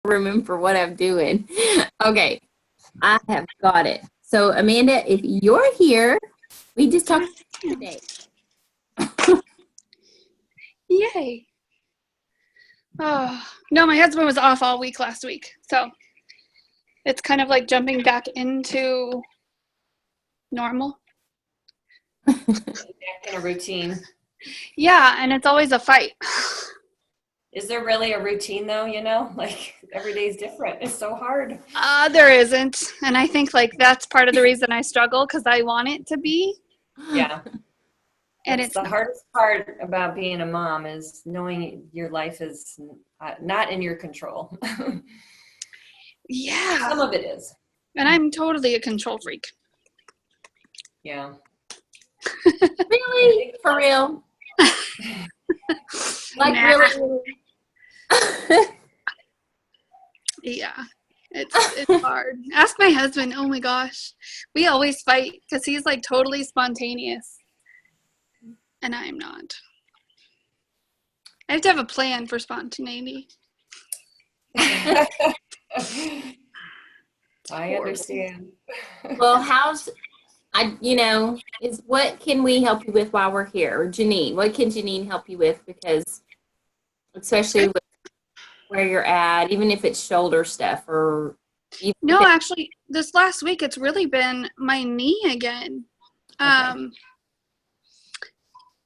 remember what I'm doing. Okay, I have got it. So, Amanda, if you're here, we just talked today. Yay. Oh, no, my husband was off all week last week. So it's kind of like jumping back into normal. Back in a routine. Yeah, and it's always a fight. Is there really a routine though, Like every day is different. It's so hard. There isn't. And I think like that's part of the reason I struggle because I want it to be. Yeah. And it's the hardest part about being a mom is knowing your life is not in your control. Yeah. Some of it is. And I'm totally a control freak. Yeah. Really? For real? Like Nah. really? Yeah. It's hard. Ask my husband. Oh my gosh. We always fight because he's like totally spontaneous. And I'm not. I have to have a plan for spontaneity. I understand. Well, what can we help you with while we're here? Or Janine, what can Janine help you with? Because especially with where you're at, even if it's shoulder stuff or no, actually this last week it's really been my knee again. Okay.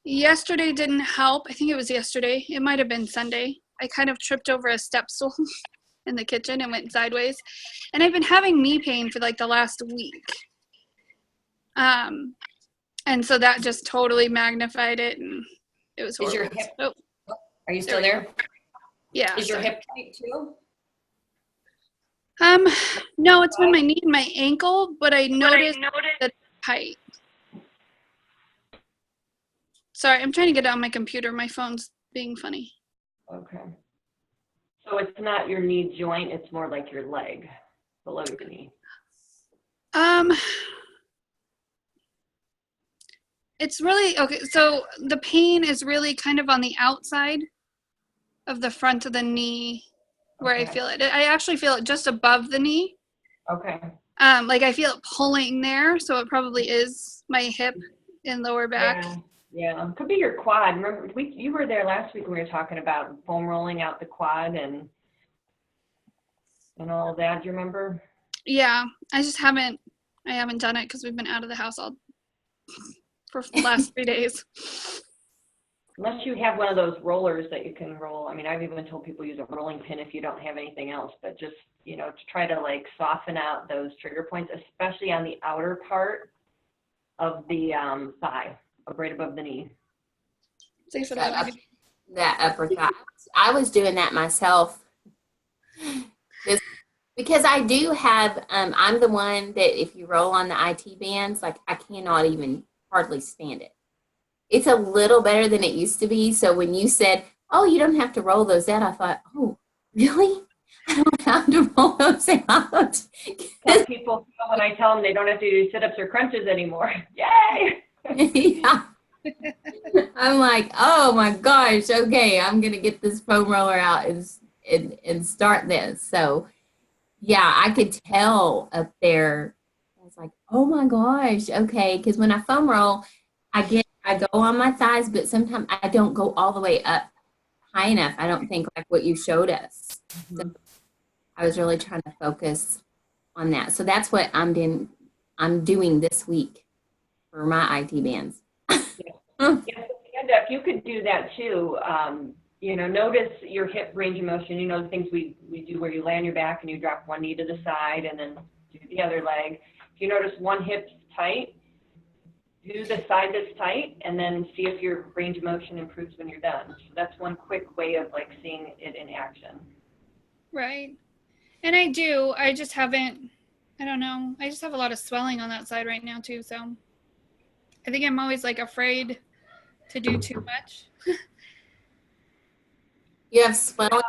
Yesterday didn't help. I think it was yesterday. It might have been Sunday. I kind of tripped over a step stool in the kitchen and went sideways. And I've been having knee pain for like the last week. And so that just totally magnified it, and it was horrible. Is your hip? Are you still there? Yeah. Is your hip tight too? No, it's been my knee and my ankle, but I noticed that it's tight. Sorry, I'm trying to get it on my computer. My phone's being funny. Okay. So it's not your knee joint, it's more like your leg below your knee. It's really, okay, so the pain is really kind of on the outside of the front of the knee where I feel it. I actually feel it just above the knee. Okay. Like I feel it pulling there, so it probably is my hip and lower back. Yeah. Could be your quad. Remember, you were there last week when we were talking about foam rolling out the quad and all that. Do you remember? Yeah, I haven't done it because we've been out of the house for the last 3 days. Unless you have one of those rollers that you can roll. I mean, I've even told people use a rolling pin if you don't have anything else, but just, to try to like soften out those trigger points, especially on the outer part of the thigh, right above the knee. Thanks for that. That upper thigh. I was doing that myself. Because I do have, I'm the one that if you roll on the IT bands, like I cannot even hardly stand it. It's a little better than it used to be. So when you said, oh, you don't have to roll those out, I thought, oh, really? I don't have to roll those out. Some people, when I tell them they don't have to do sit-ups or crunches anymore. Yay! Yeah. I'm like, oh my gosh, okay, I'm going to get this foam roller out and start this. So, yeah, I could tell up there. I was like, oh my gosh, okay. Because when I foam roll, I go on my thighs, but sometimes I don't go all the way up high enough. I don't think like what you showed us. Mm-hmm. So I was really trying to focus on that. So that's what I'm doing this week for my IT bands. Yeah, if you could do that too, notice your hip range of motion, the things we do where you lay on your back and you drop one knee to the side and then do the other leg. If you notice one hip's tight, do the side that's tight and then see if your range of motion improves when you're done. So that's one quick way of like seeing it in action. Right. And I do. I just haven't, I don't know. I just have a lot of swelling on that side right now too. So I think I'm always like afraid to do too much. You have swelling?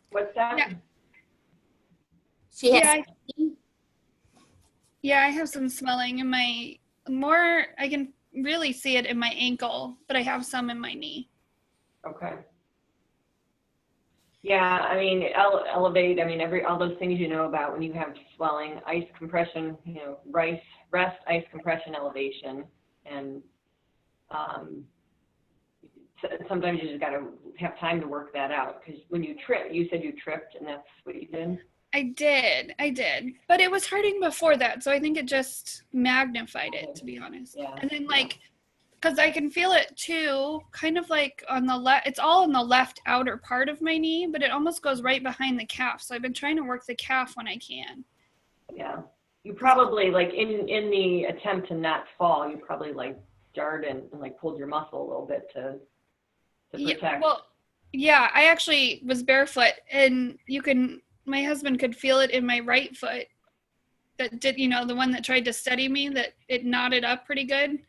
What's that? Yeah. She has I have some swelling in I can really see it in my ankle, but I have some in my knee. Okay. Yeah, I mean, elevate, I mean, all those things you know about when you have swelling, ice compression, rest, ice compression, elevation, and um, sometimes you just got to have time to work that out, because when you trip, you said you tripped, and that's what you did? I did. But it was hurting before that, so I think it just magnified it, to be honest. Yeah. And then like, because I can feel it too, kind of like on the left, it's all on the left outer part of my knee, but it almost goes right behind the calf. So I've been trying to work the calf when I can. Yeah. You probably, like, in the attempt to not fall, you probably, like, jarred and like, pulled your muscle a little bit to Yeah, protect. well, yeah, I actually was barefoot, and my husband could feel it in my right foot that did, the one that tried to steady me, that it knotted up pretty good.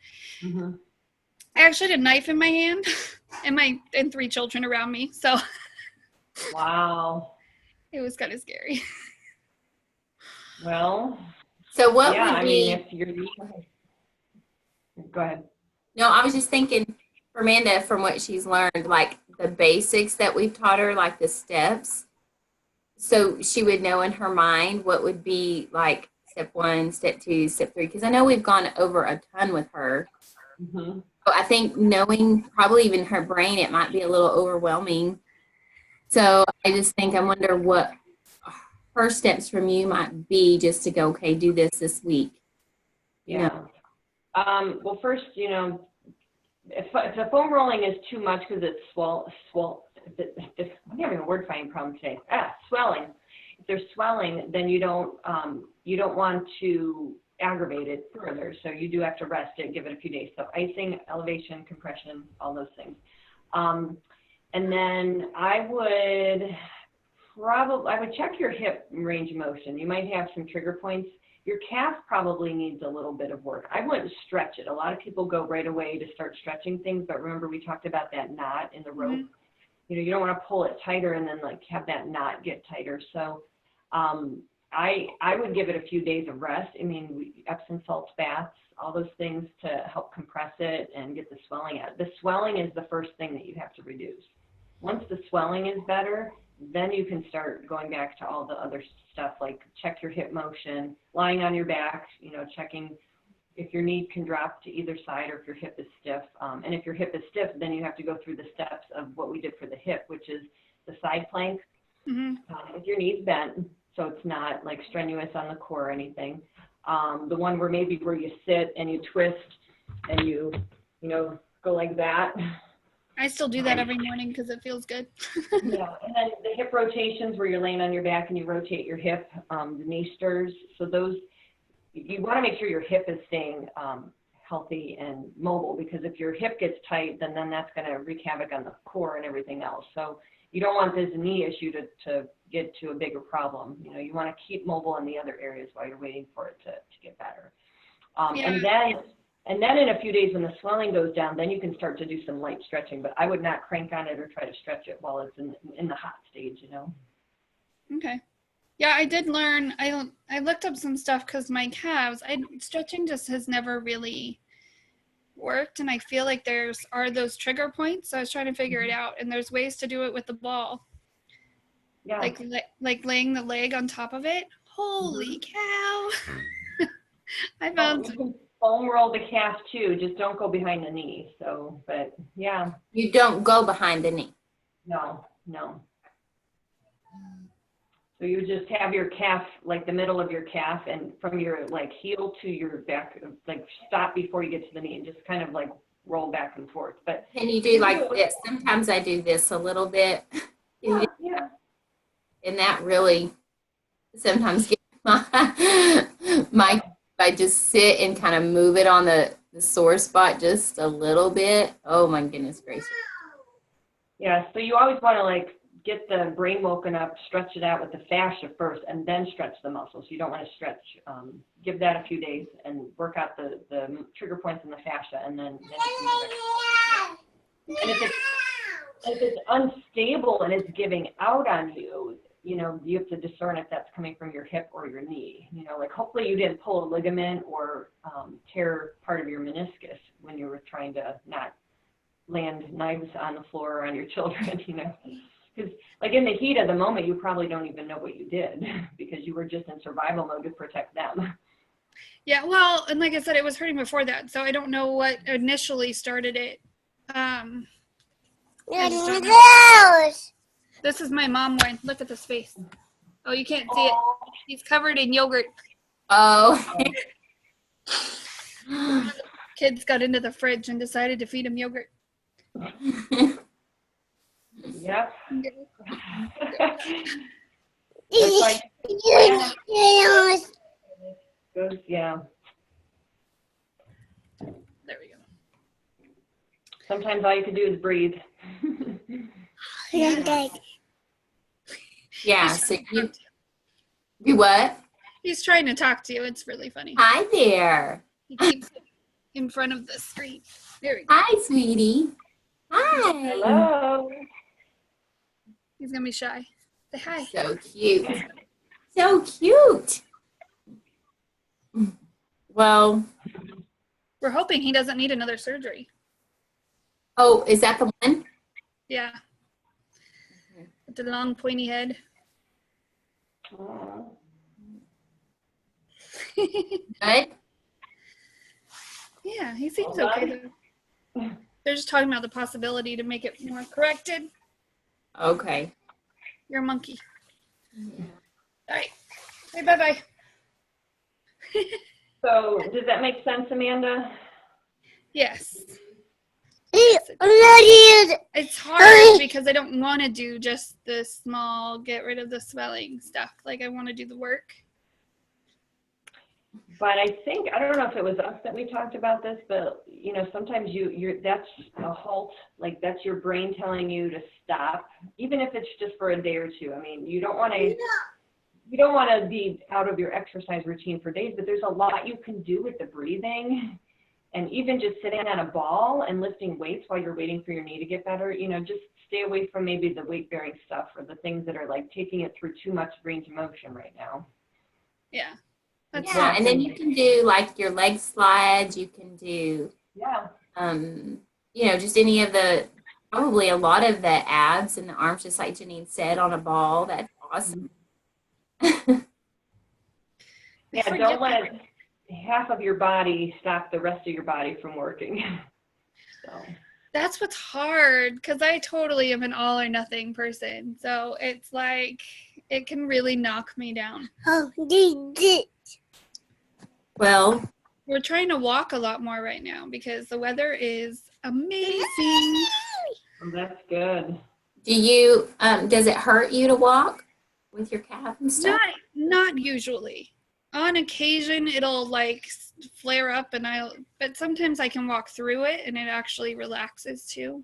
Mm-hmm. I actually had a knife in my hand and 3 children around me, so Wow. it was kind of scary. Well, So what yeah, would I mean, be, if you're, go ahead. no, I was just thinking for Amanda, from what she's learned, like the basics that we've taught her, like the steps. So she would know in her mind what would be like step 1, step 2, step 3. Because I know we've gone over a ton with her. Mm-hmm. So I think knowing probably even her brain, it might be a little overwhelming. So I just think I wonder what her steps from you might be, just to go, okay, do this week. Yeah. Well, first, if the foam rolling is too much because it's I'm having a word finding problem today. Swelling. If there's swelling, then you don't want to aggravate it further. So you do have to rest it, give it a few days. So icing, elevation, compression, all those things. And then I would check your hip range of motion. You might have some trigger points. Your calf probably needs a little bit of work. I wouldn't stretch it. A lot of people go right away to start stretching things, but remember we talked about that knot in the rope. Mm-hmm. You don't want to pull it tighter and then like have that knot get tighter. So I would give it a few days of rest. I mean, Epsom salts baths, all those things to help compress it and get the swelling out. The swelling is the first thing that you have to reduce. Once the swelling is better, then you can start going back to all the other stuff, like check your hip motion, lying on your back, checking if your knee can drop to either side or if your hip is stiff. And if your hip is stiff, then you have to go through the steps of what we did for the hip, which is the side plank. Mm-hmm. With your knees bent, so it's not like strenuous on the core or anything. The one where you sit and you twist and you go like that. I still do that every morning because it feels good. Yeah, and then the hip rotations where you're laying on your back and you rotate your hip, the knee stirs. So those, you want to make sure your hip is staying healthy and mobile, because if your hip gets tight, then that's going to wreak havoc on the core and everything else. So you don't want this knee issue to get to a bigger problem. You want to keep mobile in the other areas while you're waiting for it to get better. Yeah. And then in a few days when the swelling goes down, then you can start to do some light stretching, but I would not crank on it or try to stretch it while it's in the hot stage, Okay. Yeah, I did learn. I looked up some stuff because my calves, stretching just has never really worked, and I feel like are those trigger points. So I was trying to figure it out, and there's ways to do it with the ball. Yeah. Like laying the leg on top of it. Holy cow! I You found. can foam roll the calf too, just don't go behind the knee. So, but yeah. You don't go behind the knee. No. So you just have your calf, like the middle of your calf, and from your like heel to your back, like stop before you get to the knee, and just kind of like roll back and forth. But Can you do like this? Sometimes I do this a little bit. Yeah. And that really sometimes gets my I just sit and kind of move it on the sore spot just a little bit. Oh my goodness gracious. Yeah, so you always want to like get the brain woken up, stretch it out with the fascia first, and then stretch the muscles. You don't want to stretch. Give that a few days and work out the trigger points in the fascia, and then you can move it. And if it's unstable and it's giving out on you, you have to discern if that's coming from your hip or your knee. Like hopefully you didn't pull a ligament or tear part of your meniscus when you were trying to not land knives on the floor or on your children, Because like in the heat of the moment, you probably don't even know what you did because you were just in survival mode to protect them. Yeah, well, and like I said, it was hurting before that, so I don't know what initially started it. I just don't know. This is my mom one. Look at this face. Oh, you can't see it. He's covered in yogurt. Oh. Kids got into the fridge and decided to feed him yogurt. Yep. Yeah. There we go. Sometimes all you can do is breathe. Yeah, so you what? He's trying to talk to you. It's really funny. Hi there. He keeps it in front of the screen. There we go. Hi, sweetie. Hi. Hello. He's going to be shy. Say hi. So cute. So cute. Well. We're hoping he doesn't need another surgery. Oh, is that the one? Yeah. With the long pointy head. Good. Yeah, he seems okay though. They're just talking about the possibility to make it more corrected. Okay. You're a monkey. All right. Say bye-bye. So does that make sense, Amanda? Yes. It's hard because I don't want to do just the small, get rid of the swelling stuff. Like I want to do the work. But I think, I don't know if it was us that we talked about this, but you know, sometimes you're that's a halt, like that's your brain telling you to stop, even if it's just for a day or two. I mean, you don't want to be out of your exercise routine for days, but there's a lot you can do with the breathing. And even just sitting on a ball and lifting weights while you're waiting for your knee to get better, you know, just stay away from maybe the weight-bearing stuff or the things that are like taking it through too much range of motion right now. Yeah. Yeah, and then you can do like your leg slides. You can do, yeah, you know, just any of the, probably a lot of the abs and the arms, just like Janine said, on a ball. That's awesome. Yeah, don't let half of your body stop the rest of your body from working. So that's what's hard because I totally am an all or nothing person. So it's like it can really knock me down. Well, we're trying to walk a lot more right now because the weather is amazing. Well, that's good. do you, does it hurt you to walk with your calf and stuff? Not usually. On occasion, it'll like flare up but sometimes I can walk through it and it actually relaxes too.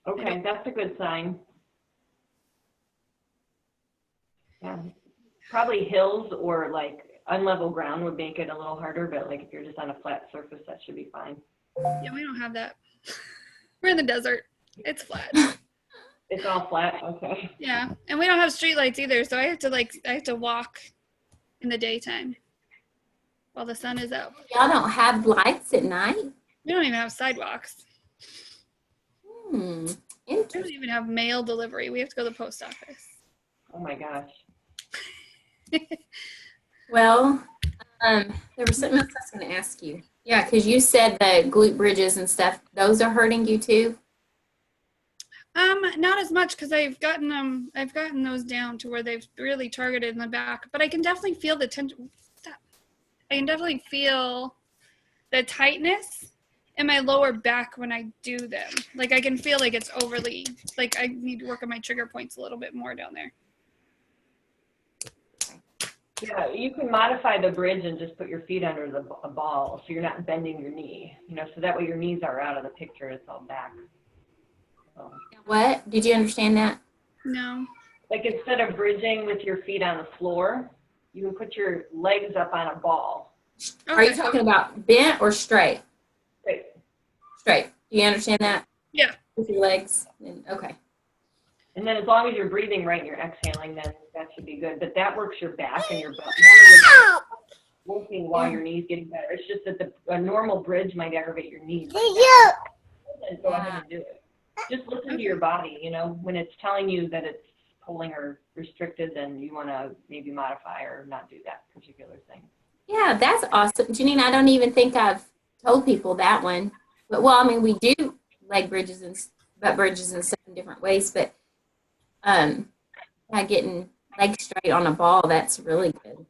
Okay, that's a good sign. Yeah, probably hills or like unlevel ground would make it a little harder, but like if you're just on a flat surface, that should be fine. Yeah, we don't have that. We're in the desert. It's flat. It's all flat. Okay. Yeah, and we don't have street lights either, so I have to walk in the daytime while the sun is out. Y'all don't have lights at night? We don't even have sidewalks. Interesting. We don't even have mail delivery. We have to go to the post office. Oh my gosh. Well, there was something else I was going to ask you. Yeah, because you said the glute bridges and stuff, those are hurting you too? Not as much because I've gotten those down to where they've really targeted in the back, but I can definitely feel the tension. Stop. I can definitely feel the tightness in my lower back when I do them. Like I can feel like it's overly, like I need to work on my trigger points a little bit more down there. Yeah, you can modify the bridge and just put your feet under a ball so you're not bending your knee, you know, so that way your knees are out of the picture. It's all back. So, What? Did you understand that? No. like instead of bridging with your feet on the floor, you can put your legs up on a ball. Okay. Are you talking about bent or straight? Straight. Straight. Do you understand that? Yeah. With your legs? Okay. And then as long as you're breathing right and you're exhaling, then that should be good. But that works your back and your butt more than working while your knee's getting better. It's just that a normal bridge might aggravate your knees. Go ahead and do it. just listen to your body. You know, when it's telling you that it's pulling or restricted, then you want to maybe modify or not do that particular thing. Yeah, that's awesome. Janine, I don't even think I've told people that one. But, well, I mean, we do leg bridges and butt bridges and stuff in different ways, but not getting legs straight on a ball, that's really good.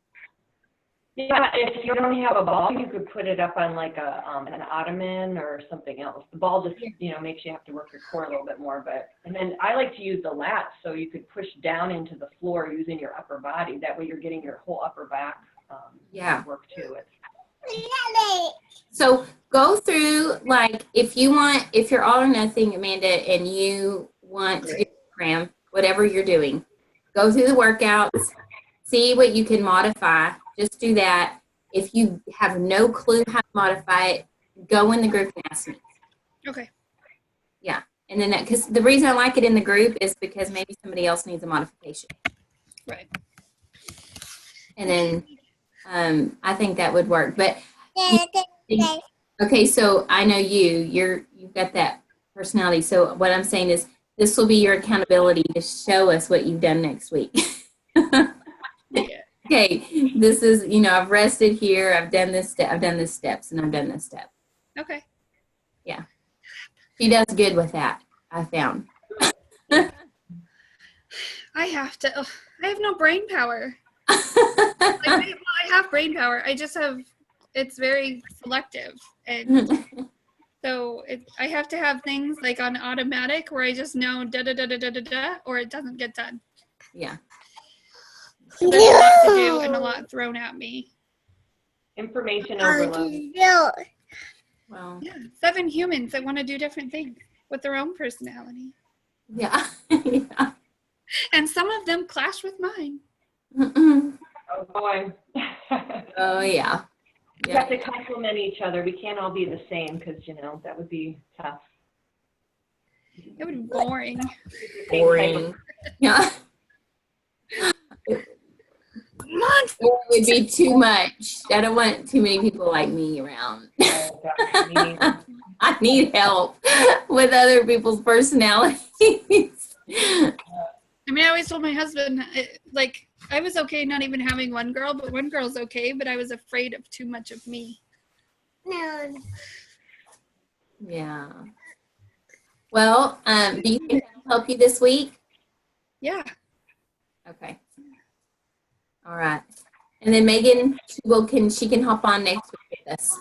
Yeah, if you don't have a ball, you could put it up on like an ottoman or something else. The ball just, you know, makes you have to work your core a little bit more. And then I like to use the lats, so you could push down into the floor using your upper body. That way you're getting your whole upper back work too. So go through, like, if you're all or nothing, Amanda, and you want to do cram, whatever you're doing, go through the workouts, see what you can modify. Just do that. If you have no clue how to modify it, go in the group and ask me. Okay. Yeah. And then because the reason I like it in the group is because maybe somebody else needs a modification. Right. And then I think that would work. But okay, so I know you've got that personality. So what I'm saying is this will be your accountability to show us what you've done next week. Yeah. Okay, this is, I've rested here, I've done this step, I've done this steps, and I've done this step. Okay. Yeah. She does good with that, I found. I have no brain power. I have brain power. It's very selective. And so I have to have things like on automatic where I just know da-da-da-da-da-da, or it doesn't get done. Yeah. So there's a lot to do and a lot thrown at me. Information overload. Well, Yeah, 7 humans that want to do different things with their own personality. yeah. Yeah. And some of them clash with mine. Oh boy. Oh, yeah. We have to complement each other. We can't all be the same because, that would be tough. It would be boring. Boring. Yeah. It would be too much. I don't want too many people like me around. Oh, God, I need help with other people's personalities. I mean, I always told my husband, I was okay not even having one girl, but one girl's okay, but I was afraid of too much of me. No. Yeah. Well, do you think I'll help you this week? Yeah. Okay. All right. And then Megan, she can hop on next week with us.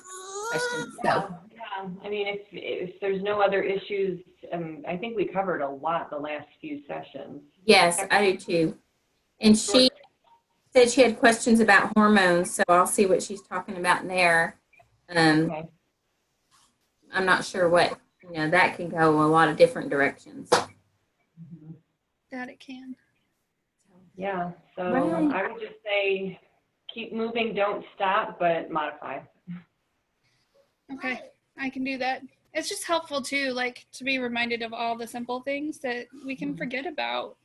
Questions. So. Yeah. I mean, if there's no other issues, I think we covered a lot the last few sessions. Yes, I do too. And she said she had questions about hormones, so I'll see what she's talking about in there. Okay. I'm not sure what, that can go a lot of different directions. That it can. Yeah, so Right. I would just say keep moving, don't stop, but modify. Okay, I can do that. It's just helpful too, to be reminded of all the simple things that we can forget about.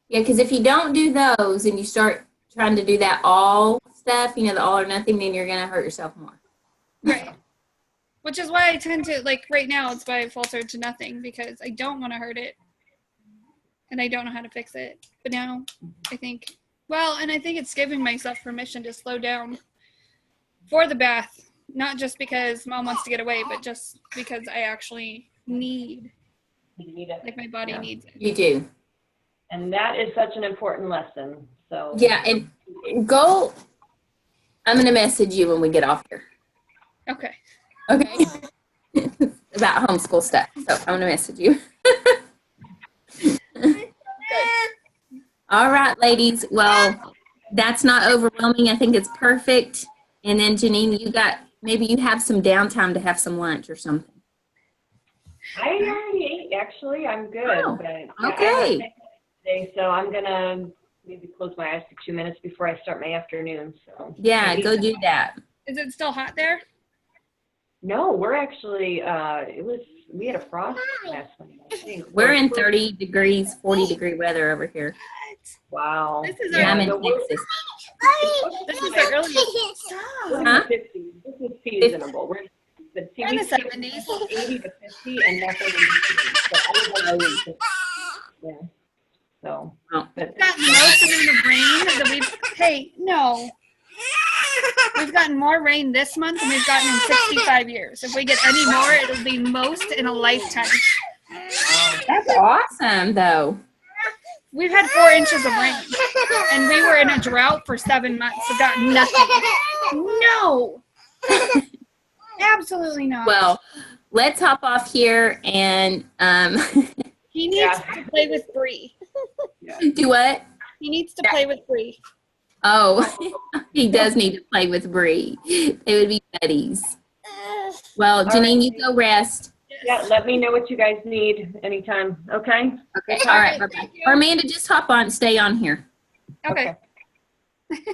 Yeah, because if you don't do those and you start trying to do that all stuff, the all or nothing, then you're going to hurt yourself more. Right. Which is why I tend to, right now, it's why I fall to nothing, because I don't want to hurt it. And I don't know how to fix it. But now I think, I think it's giving myself permission to slow down for the bath. Not just because Mom wants to get away, but just because I actually need it. My body needs it. You do. And that is such an important lesson. So yeah, and I'm going to message you when we get off here. Okay. Okay. About homeschool stuff. So I'm going to message you. All right, ladies. Well, that's not overwhelming. I think it's perfect. And then Janine, maybe you have some downtime to have some lunch or something. I already ate, actually. I'm good. Oh, but okay. Today, so I'm going to maybe close my eyes for 2 minutes before I start my afternoon. So yeah, go do that. Is it still hot there? No, we're actually, we had a frost last night, I think. We're in 30 degrees, 40 degree weather over here. Wow. This is I'm in Texas. This is the earliest. We're in the 50s. This is seasonable. We're in but see, In we the skipped 70s. 80 to 50 and nothing in between. So I don't know, it's just, yeah. So, Oh. but We've gotten the most amount of rain that we've, hey, no. We've gotten more rain this month than we've gotten in 65 years. If we get any more, it'll be most in a lifetime. That's awesome, though. We've had 4 inches of rain, and we were in a drought for 7 months. We've got nothing. No. Absolutely not. Well, let's hop off here and He needs to play with Bree. do what? He needs to play with Bree. Oh, he does need to play with Bree. They would be buddies. Well, Janine, you go rest. yeah, let me know what you guys need anytime. Okay. Okay. All right. Bye-bye. Or Amanda, just hop on, stay on here. Okay. Okay.